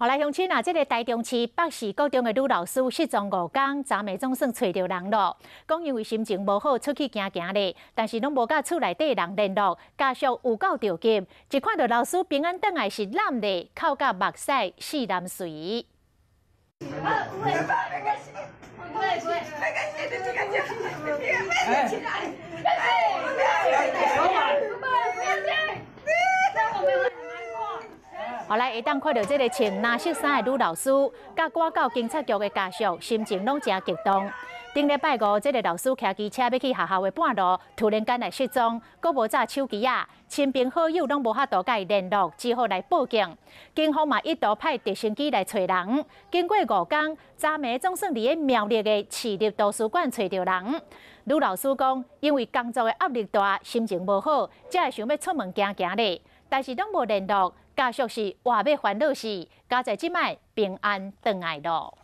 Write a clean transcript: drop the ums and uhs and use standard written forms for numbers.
后来乡亲啊，这个台中市北市高中的女老师失踪5天，昨暝总算找到人了。讲因为心情无好，出去行行咧，但是拢无甲厝内底人联络，家属有够着急。一看到老师平安回来是烂的，口甲目屎四淋水。后来会当看到这个穿蓝色衫的女老师，甲赶到警察局的家属，心情拢真激动。顶礼拜五，这个老师骑机车要去学校的半路，突然间来失踪，阁无炸手机啊，亲朋好友拢无法度甲伊联络，只好来报警。警方嘛一度派直升机来找人。经过5天，昨暝总算伫个苗栗的市立图书馆找到人。女老师讲，因为工作的压力大，心情无好，才会想要出门行行咧，但是拢无联络。家属是活要烦恼事，家在即摆平安回来咯。